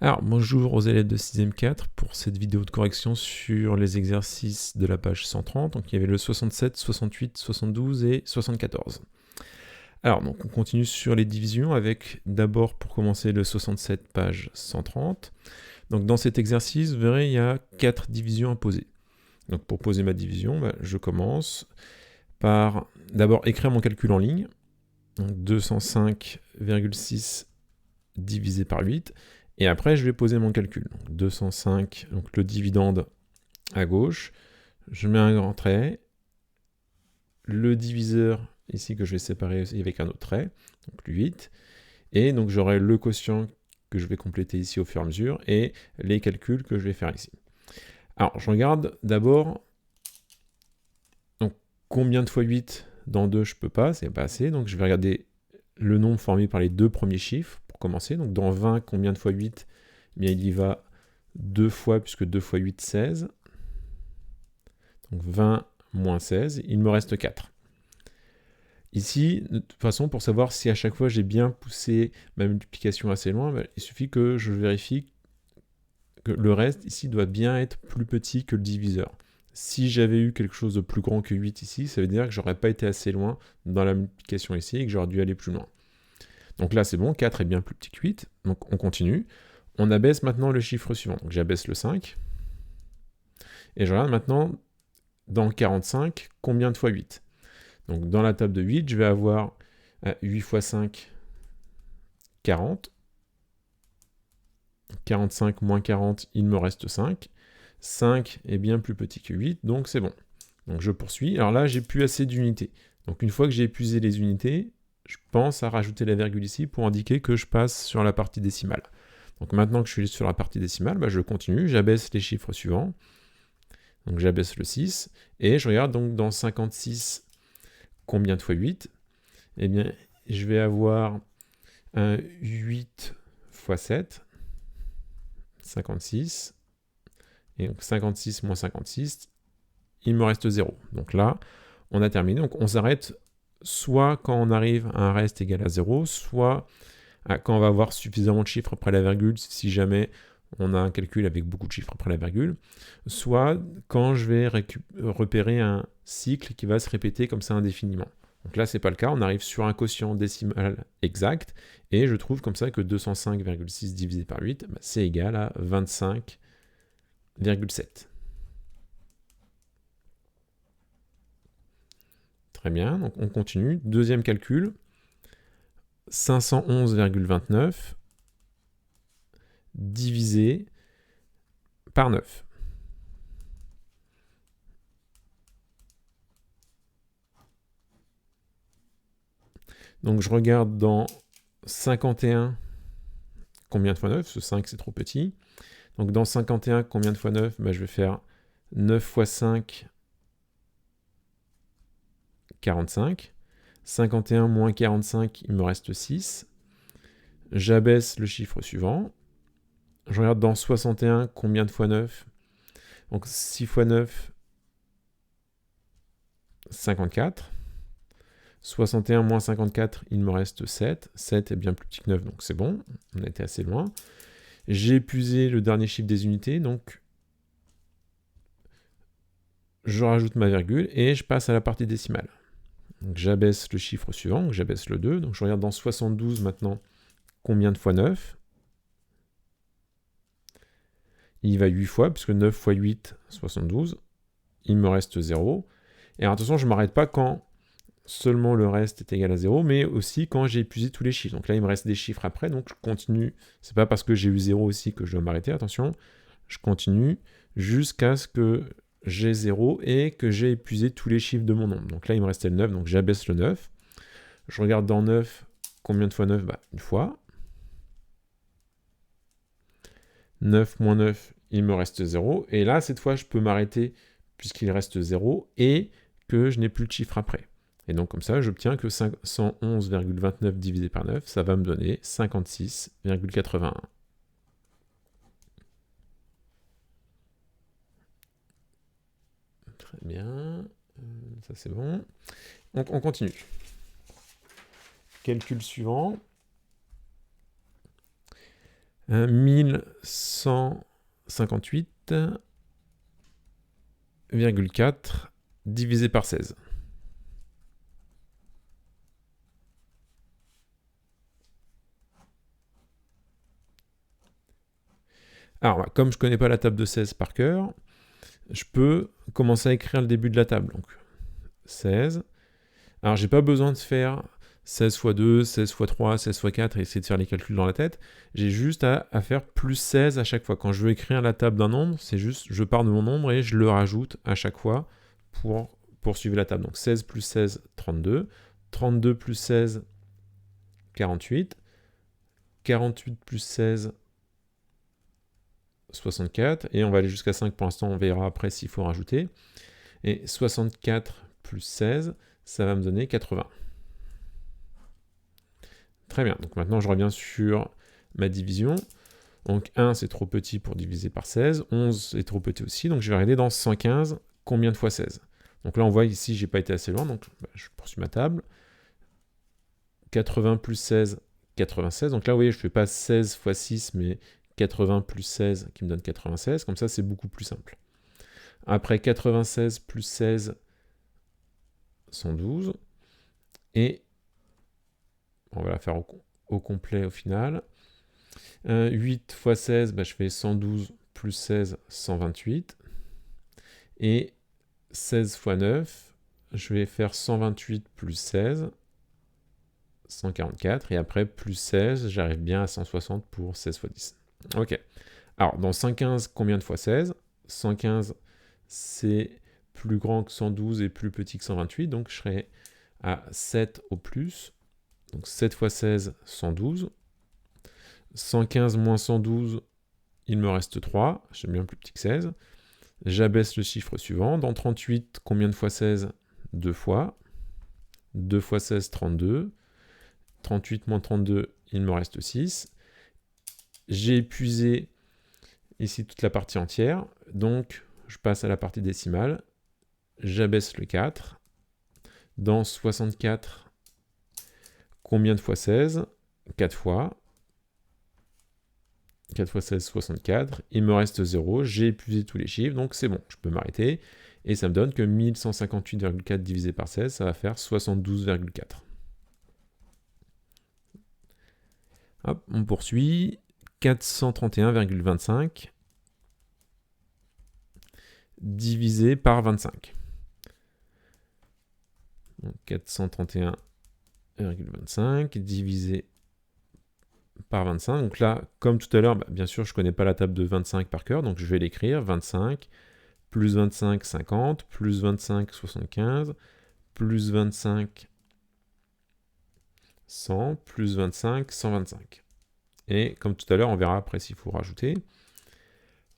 Alors, bonjour aux élèves de 6e 4 pour cette vidéo de correction sur les exercices de la page 130. Donc, il y avait le 67, 68, 72 et 74. Alors, donc, on continue sur les divisions avec d'abord, pour commencer, le 67, page 130. Donc, dans cet exercice, vous verrez, il y a 4 divisions à poser. Donc, pour poser ma division, je commence par d'abord écrire mon calcul en ligne. Donc, 205,6 divisé par 8. Et après, je vais poser mon calcul. Donc 205, donc le dividende à gauche. Je mets un grand trait. Le diviseur, ici, que je vais séparer aussi avec un autre trait. Donc 8. Et donc j'aurai le quotient que je vais compléter ici au fur et à mesure. Et les calculs que je vais faire ici. Alors, je regarde d'abord donc, combien de fois 8 dans 2 je peux pas. C'est pas assez. Donc je vais regarder le nombre formé par les deux premiers chiffres pour commencer. Donc dans 20, combien de fois 8 ? Eh bien, il y va 2 fois, puisque 2 fois 8, 16. Donc 20 moins 16, il me reste 4. Ici, de toute façon, pour savoir si à chaque fois j'ai bien poussé ma multiplication assez loin, il suffit que je vérifie que le reste ici doit bien être plus petit que le diviseur. Si j'avais eu quelque chose de plus grand que 8 ici, ça veut dire que j'aurais pas été assez loin dans la multiplication ici et que j'aurais dû aller plus loin. Donc là, c'est bon, 4 est bien plus petit que 8. Donc on continue. On abaisse maintenant le chiffre suivant. Donc j'abaisse le 5. Et je regarde maintenant, dans 45, combien de fois 8 ? Donc dans la table de 8, je vais avoir 8 fois 5, 40. 45 moins 40, il me reste 5. 5 est bien plus petit que 8, donc c'est bon. Donc je poursuis. Alors là, j'ai plus assez d'unités. Donc une fois que j'ai épuisé les unités, je pense à rajouter la virgule ici pour indiquer que je passe sur la partie décimale. Donc maintenant que je suis sur la partie décimale, je continue, j'abaisse les chiffres suivants. Donc j'abaisse le 6, et je regarde donc dans 56, combien de fois 8 ? Eh bien, je vais avoir un 8 fois 7, 56, et donc 56 moins 56, il me reste 0. Donc là, on a terminé. Donc on s'arrête soit quand on arrive à un reste égal à 0, soit quand on va avoir suffisamment de chiffres après la virgule, si jamais on a un calcul avec beaucoup de chiffres après la virgule, soit quand je vais repérer un cycle qui va se répéter comme ça indéfiniment. Donc là, c'est pas le cas, on arrive sur un quotient décimal exact, et je trouve comme ça que 205,6 divisé par 8, c'est égal à 25,7. Très bien, donc on continue. Deuxième calcul, 511,29 divisé par 9. Donc je regarde dans 51, combien de fois 9 ? Ce 5, c'est trop petit. Donc dans 51, combien de fois 9 ? Je vais faire 9 fois 5, 45. 51 moins 45, il me reste 6. J'abaisse le chiffre suivant. Je regarde dans 61, combien de fois 9 ? Donc 6 fois 9, 54. 61 moins 54, il me reste 7. 7 est bien plus petit que 9, donc c'est bon. On a été assez loin. J'ai épuisé le dernier chiffre des unités, donc je rajoute ma virgule et je passe à la partie décimale. Donc j'abaisse le chiffre suivant, donc j'abaisse le 2. Donc je regarde dans 72 maintenant, combien de fois 9 ? Il va 8 fois, puisque 9 fois 8, 72. Il me reste 0. Et alors, attention, je ne m'arrête pas quand seulement le reste est égal à 0, mais aussi quand j'ai épuisé tous les chiffres. Donc là, il me reste des chiffres après, donc je continue. C'est pas parce que j'ai eu 0 aussi que je dois m'arrêter, attention. Je continue jusqu'à ce que j'ai 0 et que j'ai épuisé tous les chiffres de mon nombre. Donc là, il me restait le 9, donc j'abaisse le 9. Je regarde dans 9, combien de fois 9 ? Une fois. 9 moins 9, il me reste 0. Et là, cette fois, je peux m'arrêter puisqu'il reste 0 et que je n'ai plus de chiffre après. Et donc, comme ça, j'obtiens que 511,29 divisé par 9, ça va me donner 56,81. Très bien. Ça, c'est bon. Donc, on continue. Calcul suivant. 1158,4 divisé par 16. Alors, comme je ne connais pas la table de 16 par cœur, je peux commencer à écrire le début de la table. Donc, 16. Alors, j'ai pas besoin de faire 16 x 2, 16 x 3, 16 x 4 et essayer de faire les calculs dans la tête. J'ai juste à faire plus 16 à chaque fois. Quand je veux écrire la table d'un nombre, c'est juste, je pars de mon nombre et je le rajoute à chaque fois pour poursuivre la table. Donc 16 plus 16, 32. 32 plus 16, 48. 48 plus 16, 64. Et on va aller jusqu'à 5 pour l'instant, on verra après s'il faut rajouter. Et 64 plus 16, ça va me donner 80. Très bien, donc maintenant je reviens sur ma division. Donc 1 c'est trop petit pour diviser par 16, 11 est trop petit aussi, donc je vais regarder dans 115 combien de fois 16. Donc là on voit ici j'ai pas été assez loin, donc je poursuis ma table. 80 plus 16, 96, donc là vous voyez je fais pas 16 fois 6 mais 80 plus 16 qui me donne 96, comme ça c'est beaucoup plus simple. Après 96 plus 16, 112, et on va la faire au complet au final. 8 fois 16, je fais 112 plus 16, 128. Et 16 fois 9, je vais faire 128 plus 16, 144. Et après, plus 16, j'arrive bien à 160 pour 16 fois 10. Ok. Alors, dans 115, combien de fois 16 ? 115, c'est plus grand que 112 et plus petit que 128. Donc, je serai à 7 au plus. Donc, 7 fois 16, 112. 115 moins 112, il me reste 3. C'est bien plus petit que 16. J'abaisse le chiffre suivant. Dans 38, combien de fois 16 ? 2 fois. 2 fois 16, 32. 38 moins 32, il me reste 6. J'ai épuisé ici toute la partie entière. Donc, je passe à la partie décimale. J'abaisse le 4. Dans 64, combien de fois 16 ? 4 fois. 4 fois 16, 64. Il me reste 0. J'ai épuisé tous les chiffres, donc c'est bon, je peux m'arrêter. Et ça me donne que 1158,4 divisé par 16, ça va faire 72,4. Hop, on poursuit. 431,25 divisé par 25. Donc 431,25 divisé par 25. Donc là, comme tout à l'heure, bien sûr, je ne connais pas la table de 25 par cœur, donc je vais l'écrire. 25 plus 25, 50, plus 25, 75, plus 25, 100, plus 25, 125. Et comme tout à l'heure, on verra après s'il faut rajouter.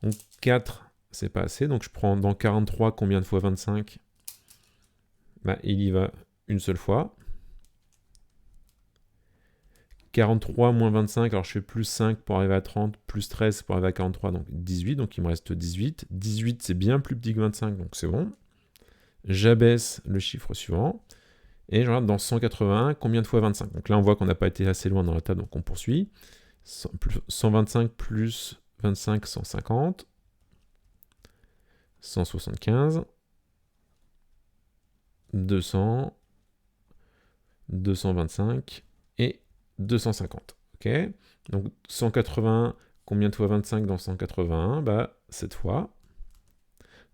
Donc 4, c'est pas assez. Donc je prends dans 43, combien de fois 25 ? Il y va une seule fois. 43 moins 25, alors je fais plus 5 pour arriver à 30, plus 13 pour arriver à 43, donc 18, donc il me reste 18. 18, c'est bien plus petit que 25, donc c'est bon. J'abaisse le chiffre suivant. Et je regarde dans 181, combien de fois 25 ? Donc là, on voit qu'on n'a pas été assez loin dans la table, donc on poursuit. 125 plus 25, 150. 175. 200. 225. Et 250. Ok ? Donc 181, combien de fois 25 dans 181 ? 7 fois.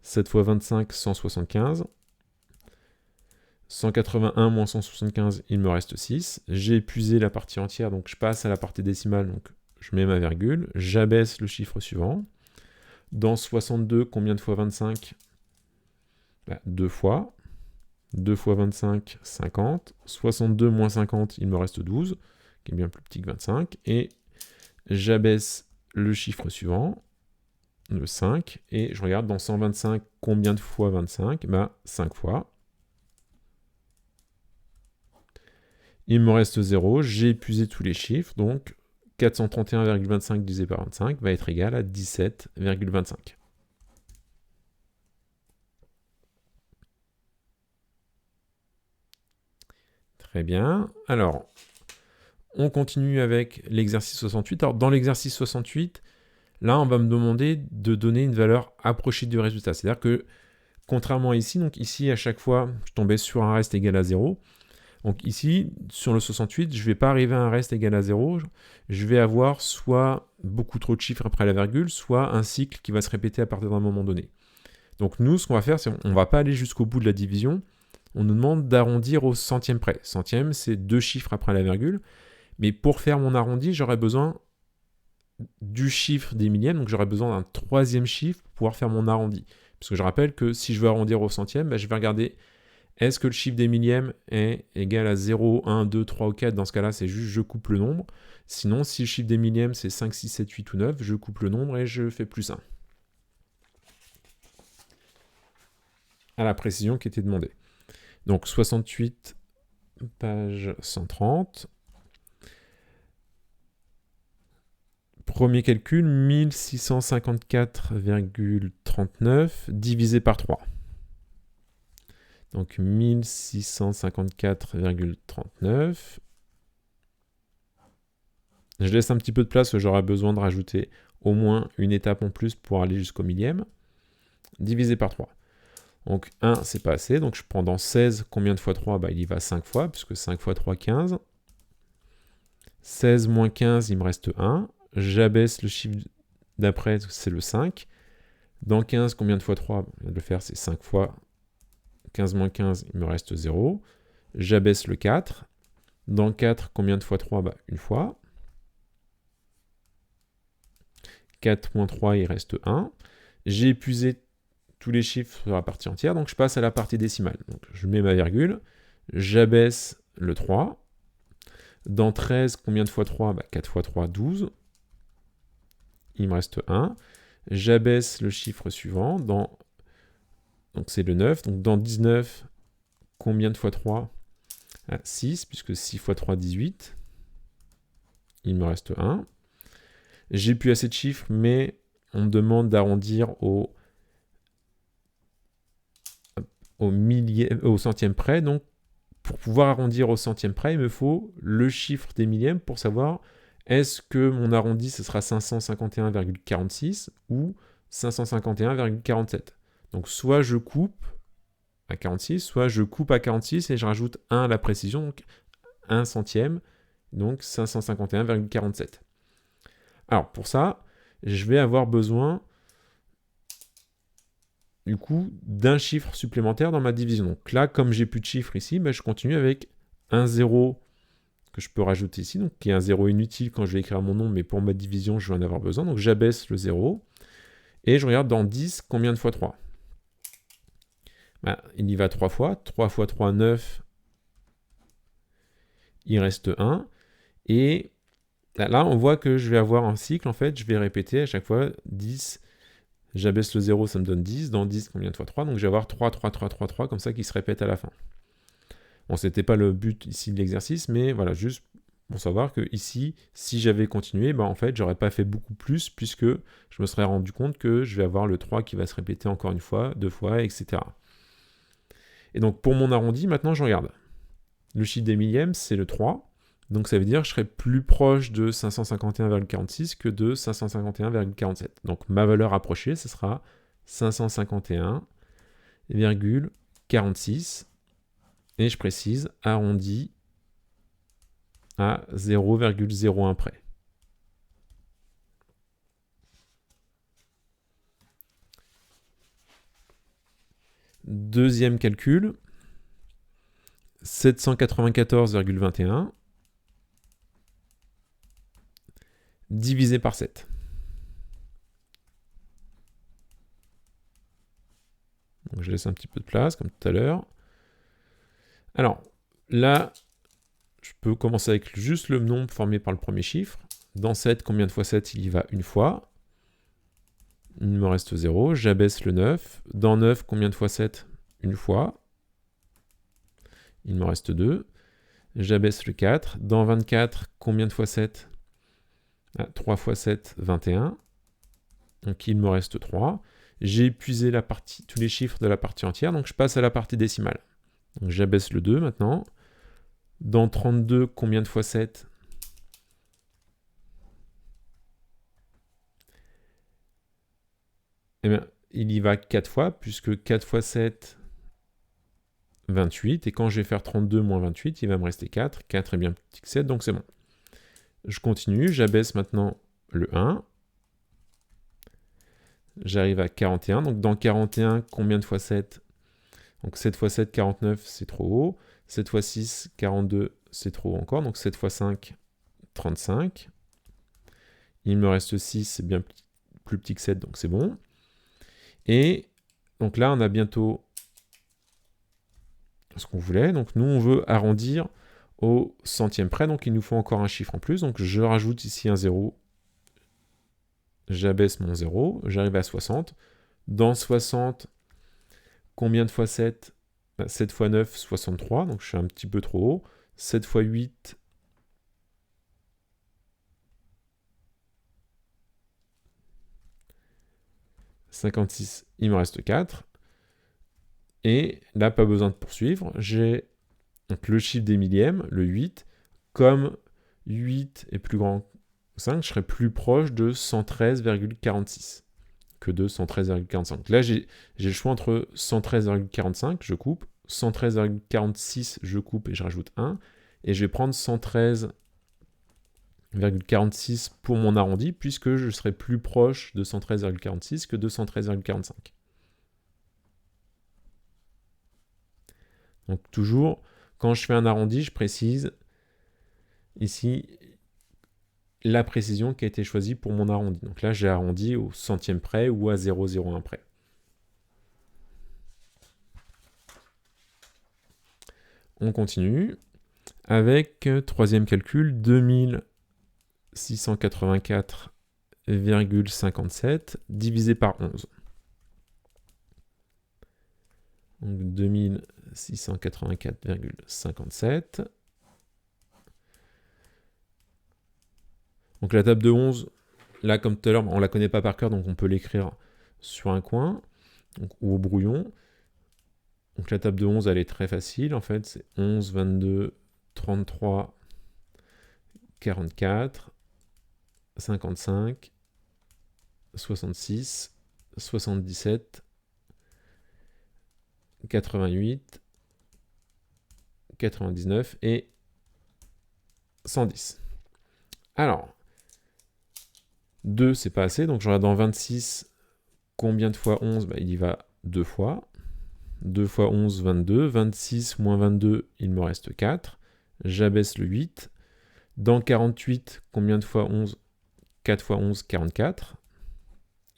7 fois 25, 175. 181 moins 175, il me reste 6. J'ai épuisé la partie entière, donc je passe à la partie décimale, donc je mets ma virgule. J'abaisse le chiffre suivant. Dans 62, combien de fois 25 ? 2 fois. 2 fois 25, 50. 62 moins 50, il me reste 12, qui est bien plus petit que 25. Et j'abaisse le chiffre suivant, le 5. Et je regarde dans 125, combien de fois 25 ? 5 fois. Il me reste 0, j'ai épuisé tous les chiffres, donc 431,25 divisé par 25 va être égal à 17,25. Très bien. Alors, on continue avec l'exercice 68. Alors, dans l'exercice 68, là, on va me demander de donner une valeur approchée du résultat. C'est-à-dire que, contrairement à ici, donc ici, à chaque fois, je tombais sur un reste égal à 0. Donc ici, sur le 68, je ne vais pas arriver à un reste égal à 0. Je vais avoir soit beaucoup trop de chiffres après la virgule, soit un cycle qui va se répéter à partir d'un moment donné. Donc nous, ce qu'on va faire, c'est qu'on ne va pas aller jusqu'au bout de la division. On nous demande d'arrondir au centième près. Centième, c'est 2 chiffres après la virgule. Mais pour faire mon arrondi, j'aurais besoin du chiffre des millièmes. Donc j'aurais besoin d'un troisième chiffre pour pouvoir faire mon arrondi. Parce que je rappelle que si je veux arrondir au centième, je vais regarder est-ce que le chiffre des millièmes est égal à 0, 1, 2, 3 ou 4. Dans ce cas-là, c'est juste je coupe le nombre. Sinon, si le chiffre des millièmes, c'est 5, 6, 7, 8 ou 9, je coupe le nombre et je fais plus 1. À la précision qui était demandée. Donc 68, page 130. Premier calcul, 1654,39 divisé par 3. Donc 1654,39. Je laisse un petit peu de place, j'aurai besoin de rajouter au moins une étape en plus pour aller jusqu'au millième. Divisé par 3. Donc 1, c'est pas assez. Donc je prends dans 16, combien de fois 3 ? Il y va 5 fois, puisque 5 fois 3, 15. 16 moins 15, il me reste 1. J'abaisse le chiffre d'après, c'est le 5. Dans 15, combien de fois 3 ? Je viens de le faire, c'est 5 fois. 15 moins 15, il me reste 0. J'abaisse le 4. Dans 4, combien de fois 3 ? Une fois. 4 moins 3, il reste 1. J'ai épuisé tous les chiffres sur la partie entière, donc je passe à la partie décimale. Donc je mets ma virgule, j'abaisse le 3. Dans 13, combien de fois 3 ? 4 fois 3, 12. Il me reste 1. J'abaisse le chiffre suivant, donc c'est le 9. Donc dans 19, combien de fois 3 ? 6, puisque 6 fois 3, 18. Il me reste 1. J'ai plus assez de chiffres, mais on me demande d'arrondir au centième près. Donc, pour pouvoir arrondir au centième près, il me faut le chiffre des millièmes pour savoir est-ce que mon arrondi, ce sera 551,46 ou 551,47. Donc, soit je coupe à 46, soit je coupe à 46 et je rajoute 1 à la précision, donc 1 centième, donc 551,47. Alors, pour ça, je vais avoir besoin du coup d'un chiffre supplémentaire dans ma division. Donc là, comme j'ai plus de chiffres ici, je continue avec un 0 que je peux rajouter ici, donc qui est un 0 inutile quand je vais écrire mon nom, mais pour ma division, je vais en avoir besoin. Donc j'abaisse le 0, et je regarde dans 10, combien de fois 3 ? Il y va 3 fois. 3 fois 3, 9. Il reste 1. Et là, on voit que je vais avoir un cycle, en fait, je vais répéter à chaque fois 10. J'abaisse le 0, ça me donne 10. Dans 10, combien de fois 3 ? Donc je vais avoir 3, 3, 3, 3, 3, comme ça, qui se répète à la fin. Bon, c'était pas le but ici de l'exercice, mais voilà, juste pour savoir que ici, si j'avais continué, en fait, j'aurais pas fait beaucoup plus, puisque je me serais rendu compte que je vais avoir le 3 qui va se répéter encore une fois, 2 fois, etc. Et donc, pour mon arrondi, maintenant, je regarde. Le chiffre des millièmes, c'est le 3. Donc ça veut dire que je serai plus proche de 551,46 que de 551,47. Donc ma valeur approchée, ce sera 551,46. Et je précise, arrondi à 0,01 près. Deuxième calcul, 794,21. Divisé par 7. Donc je laisse un petit peu de place, comme tout à l'heure. Alors, là, je peux commencer avec juste le nombre formé par le premier chiffre. Dans 7, combien de fois 7 ? Il y va une fois. Il me reste 0. J'abaisse le 9. Dans 9, combien de fois 7 ? Une fois. Il me reste 2. J'abaisse le 4. Dans 24, combien de fois 7 ? 3 fois 7, 21. Donc il me reste 3. J'ai épuisé tous les chiffres de la partie entière, donc je passe à la partie décimale. Donc j'abaisse le 2 maintenant. Dans 32, combien de fois 7 ? il y va 4 fois, puisque 4 fois 7, 28. Et quand je vais faire 32 moins 28, il va me rester 4. 4 est bien plus petit que 7, donc c'est bon. Je continue, j'abaisse maintenant le 1. J'arrive à 41. Donc dans 41, combien de fois 7? Donc 7 fois 7, 49, c'est trop haut. 7 fois 6, 42, c'est trop haut encore. Donc 7 fois 5, 35. Il me reste 6, c'est bien plus petit que 7, donc c'est bon. Et donc là, on a bientôt ce qu'on voulait. Donc nous, on veut arrondir au centième près. Donc il nous faut encore un chiffre en plus. Donc je rajoute ici un 0. J'abaisse mon 0. J'arrive à 60. Dans 60, combien de fois 7? 7 fois 9, 63. Donc je suis un petit peu trop haut. 7 fois 8, 56. Il me reste 4. Et là, pas besoin de poursuivre. J'ai donc le chiffre des millièmes, le 8. Comme 8 est plus grand que 5, je serai plus proche de 113,46 que de 113,45. Là, j'ai le choix entre 113,45, je coupe, 113,46, je coupe et je rajoute 1. Et je vais prendre 113,46 pour mon arrondi, puisque je serai plus proche de 113,46 que de 113,45. Donc toujours, quand je fais un arrondi, je précise ici la précision qui a été choisie pour mon arrondi. Donc là, j'ai arrondi au centième près ou à 0,01 près. On continue avec troisième calcul, 2684,57 divisé par 11. Donc 2684,57. Donc la table de 11, là comme tout à l'heure, on ne la connaît pas par cœur, donc on peut l'écrire sur un coin ou au brouillon. Donc la table de 11, elle est très facile, en fait, c'est 11, 22, 33, 44, 55, 66, 77, 88, 99 et 110. Alors, 2, c'est pas assez, donc je regarde dans 26, combien de fois 11? Il y va 2 fois. 2 fois 11, 22. 26 moins 22, il me reste 4. J'abaisse le 8. Dans 48, combien de fois 11? 4 fois 11, 44.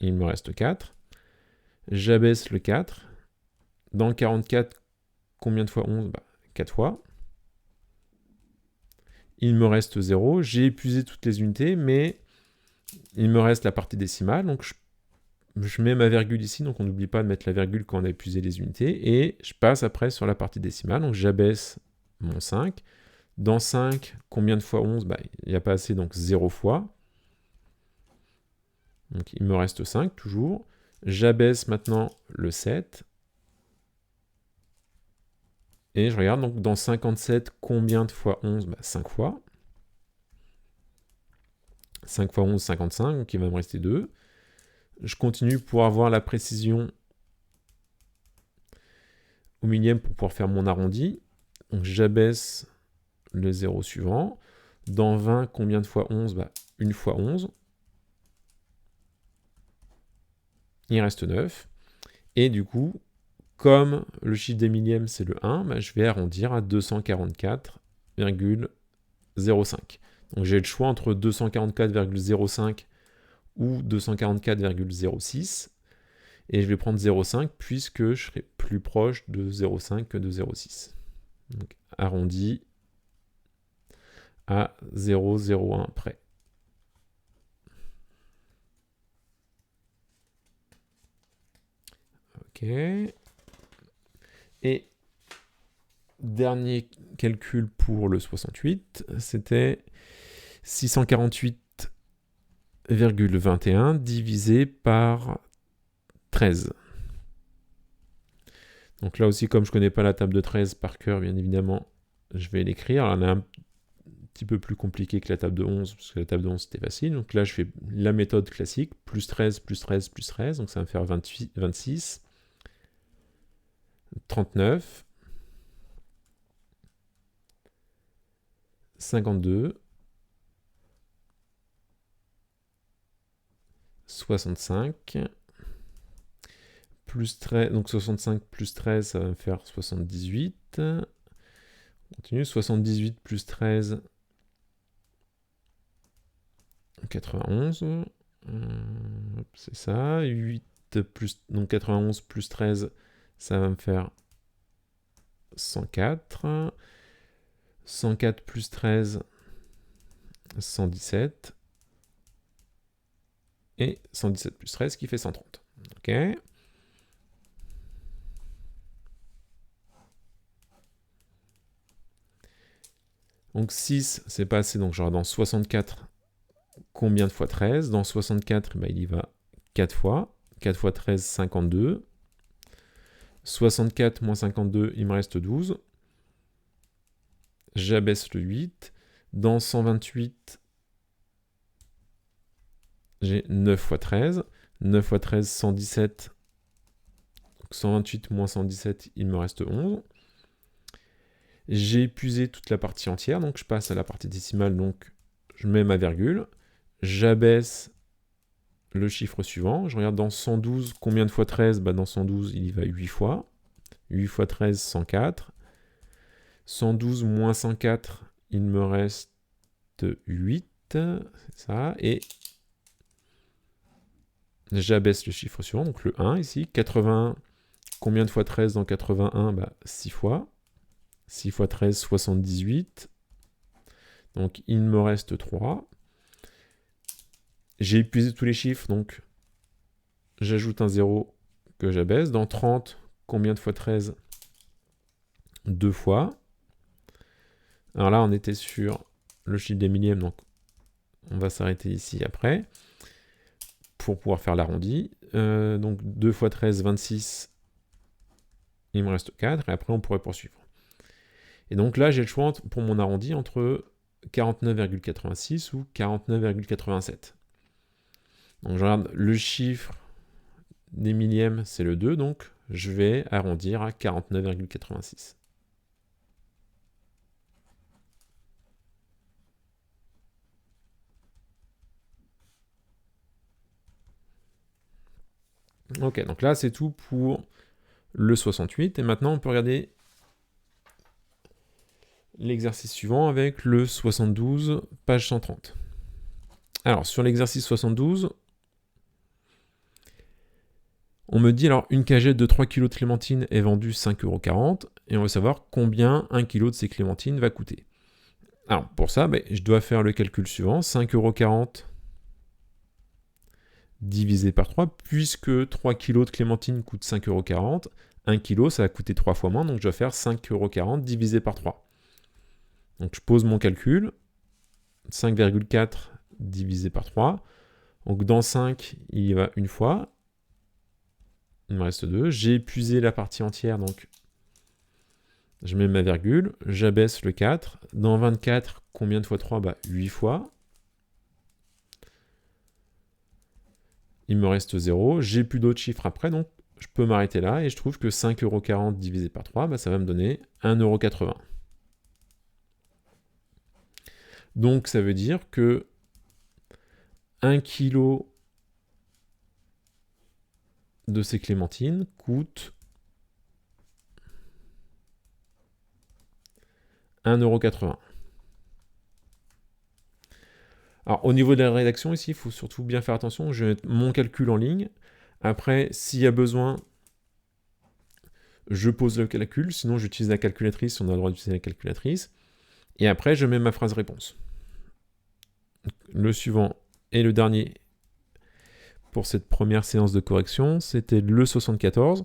Il me reste 4. J'abaisse le 4. Dans 44, combien de fois 11? 4 fois. Il me reste 0. J'ai épuisé toutes les unités, mais il me reste la partie décimale. Donc je mets ma virgule ici, donc on n'oublie pas de mettre la virgule quand on a épuisé les unités. Et je passe après sur la partie décimale. Donc j'abaisse mon 5. Dans 5, combien de fois 11? Il n'y a pas assez, donc 0 fois. Donc il me reste 5 toujours. J'abaisse maintenant le 7. Et je regarde, donc dans 57, combien de fois 11? 5 fois. 5 fois 11, 55, donc il va me rester 2. Je continue pour avoir la précision au millième pour pouvoir faire mon arrondi. Donc j'abaisse le 0 suivant. Dans 20, combien de fois 11? 1 fois 11. Il reste 9. Et du coup, comme le chiffre des millièmes, c'est le 1, je vais arrondir à 244,05. Donc j'ai le choix entre 244,05 ou 244,06. Et je vais prendre 0,5 puisque je serai plus proche de 0,5 que de 0,6. Donc arrondi à 0,01 près. Ok. Et dernier calcul pour le 68, c'était 648,21 divisé par 13. Donc là aussi, comme je ne connais pas la table de 13 par cœur, bien évidemment, je vais l'écrire. On a un petit peu plus compliqué que la table de 11, parce que la table de 11 c'était facile. Donc là, je fais la méthode classique, plus 13, plus 13, plus 13, donc ça va me faire 28, 26, 39, 52, 65, plus 13, donc 65 plus 13, ça va me faire 78. On continue, 78 plus 13, 91. C'est ça. 8 plus, donc 91 plus 13, ça va me faire 104. 104 plus 13, 117. Et 117 plus 13 qui fait 130. Ok. Donc 6, c'est pas assez, donc genre dans 64, combien de fois 13? Dans 64, bah, il y va 4 fois. 4 fois 13, 52. 64 moins 52, il me reste 12. J'abaisse le 8. Dans 128, j'ai 9 fois 13. 9 fois 13, 117. Donc 128 moins 117, il me reste 11. J'ai épuisé toute la partie entière, donc je passe à la partie décimale, donc je mets ma virgule. J'abaisse le chiffre suivant. Je regarde dans 112, combien de fois 13? Bah, dans 112, il y va 8 fois. 8 fois 13, 104. 112 moins 104, il me reste 8. C'est ça. Et j'abaisse le chiffre suivant, donc le 1 ici. 81, combien de fois 13 dans 81? Bah, 6 fois. 6 fois 13, 78. Donc il me reste 3. J'ai épuisé tous les chiffres, donc j'ajoute un 0 que j'abaisse. Dans 30, combien de fois 13? 2 fois. Alors là, on était sur le chiffre des millièmes, donc on va s'arrêter ici après pour pouvoir faire l'arrondi. Donc 2 fois 13, 26. Il me reste 4, et après on pourrait poursuivre. Et donc là, j'ai le choix pour mon arrondi entre 49,86 ou 49,87. Donc je regarde le chiffre des millièmes, c'est le 2, donc je vais arrondir à 49,86. Ok, donc là c'est tout pour le 68, et maintenant on peut regarder l'exercice suivant avec le 72, page 130. Alors sur l'exercice 72, on me dit alors une cagette de 3 kg de clémentine est vendue 5,40 €, et on veut savoir combien 1 kg de ces clémentines va coûter. Alors pour ça, je dois faire le calcul suivant, 5,40 € divisé par 3, puisque 3 kg de clémentine coûte 5,40 €, 1 kg ça va coûter 3 fois moins, donc je dois faire 5,40 € divisé par 3. Donc je pose mon calcul, 5,4 divisé par 3, donc dans 5, il y va une fois, il me reste 2, j'ai épuisé la partie entière, donc je mets ma virgule, j'abaisse le 4, dans 24, combien de fois 3? 8 fois. Il me reste 0, j'ai plus d'autres chiffres après, donc je peux m'arrêter là, et je trouve que 5,40 € divisé par 3, ça va me donner 1,80 €. Donc ça veut dire que 1 kg de ces clémentines coûte 1,80 €. Alors au niveau de la rédaction ici, il faut surtout bien faire attention, je vais mettre mon calcul en ligne. Après, s'il y a besoin, je pose le calcul, sinon j'utilise la calculatrice, si on a le droit d'utiliser la calculatrice. Et après, je mets ma phrase réponse. Le suivant et le dernier pour cette première séance de correction, c'était le 74,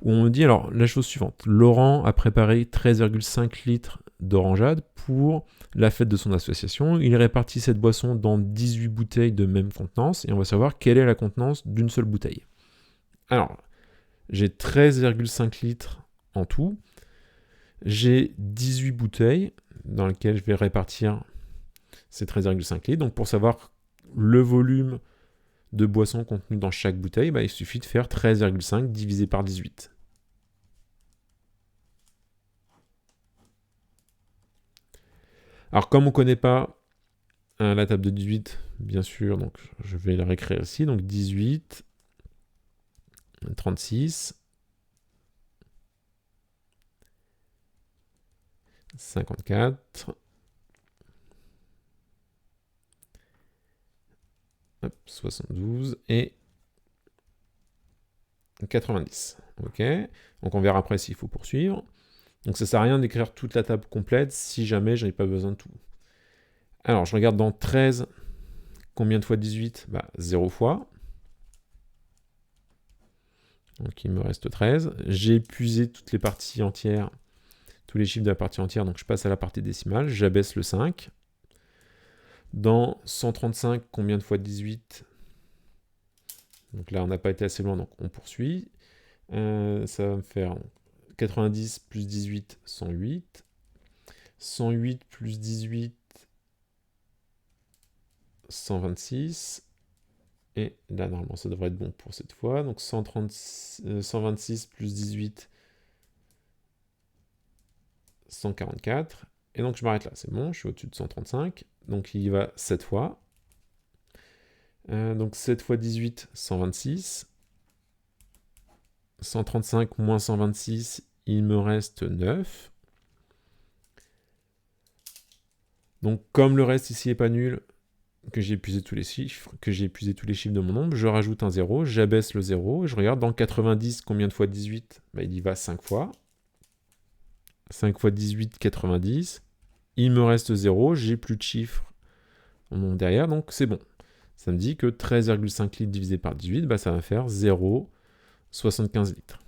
où on me dit alors la chose suivante. Laurent a préparé 13,5 litres d'orangeade pour la fête de son association. Il répartit cette boisson dans 18 bouteilles de même contenance, et on va savoir quelle est la contenance d'une seule bouteille. Alors, j'ai 13,5 litres en tout. J'ai 18 bouteilles dans lesquelles je vais répartir c'est 13,5 litres. Donc pour savoir le volume de boisson contenu dans chaque bouteille, il suffit de faire 13,5 divisé par 18. Alors comme on ne connaît pas la table de 18, bien sûr, donc je vais la réécrire ici. Donc 18, 36, 54, 72 et 90. Ok. Donc on verra après s'il faut poursuivre. Donc ça sert à rien d'écrire toute la table complète si jamais je n'ai pas besoin de tout. Alors je regarde dans 13, combien de fois 18 ? 0 fois. Donc il me reste 13. J'ai épuisé toutes les parties entières, tous les chiffres de la partie entière, donc je passe à la partie décimale, j'abaisse le 5. Dans 135, combien de fois 18 ? Donc là on n'a pas été assez loin, donc on poursuit. Ça va me faire 90 plus 18, 108. 108 plus 18, 126. Et là, normalement, ça devrait être bon pour cette fois. Donc 126 plus 18, 144. Et donc je m'arrête là, c'est bon, je suis au-dessus de 135. Donc il y va 7 fois. Donc 7 fois 18, 126. 135 moins 126, il me reste 9. Donc comme le reste ici n'est pas nul, que j'ai épuisé tous les chiffres, de mon nombre, je rajoute un 0, j'abaisse le 0, et je regarde dans 90, combien de fois 18 ? Il y va 5 fois. 5 fois 18, 90. Il me reste 0, j'ai plus de chiffres derrière, donc c'est bon. Ça me dit que 13,5 litres divisé par 18, ça va faire 0,75 litres.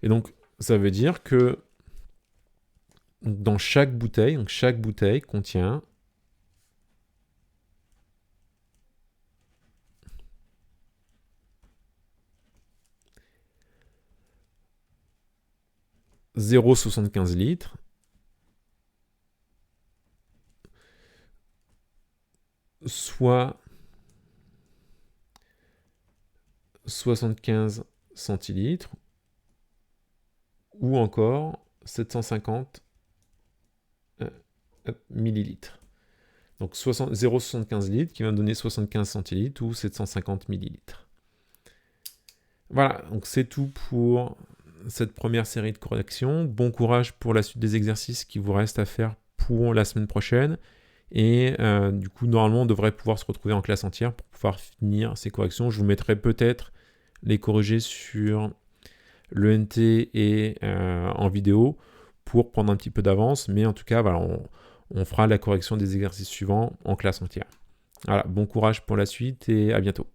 Et donc, ça veut dire que dans chaque bouteille contient 0,75 litres, soit 75 centilitres, ou encore 750 millilitres. Donc 0,75 litres qui va me donner 75 centilitres ou 750 millilitres. Voilà, donc c'est tout pour cette première série de corrections. Bon courage pour la suite des exercices qui vous reste à faire pour la semaine prochaine. Et du coup, normalement, on devrait pouvoir se retrouver en classe entière pour pouvoir finir ces corrections. Je vous mettrai peut-être les corriger sur l'ENT et en vidéo pour prendre un petit peu d'avance. Mais en tout cas, voilà, on fera la correction des exercices suivants en classe entière. Voilà, bon courage pour la suite et à bientôt.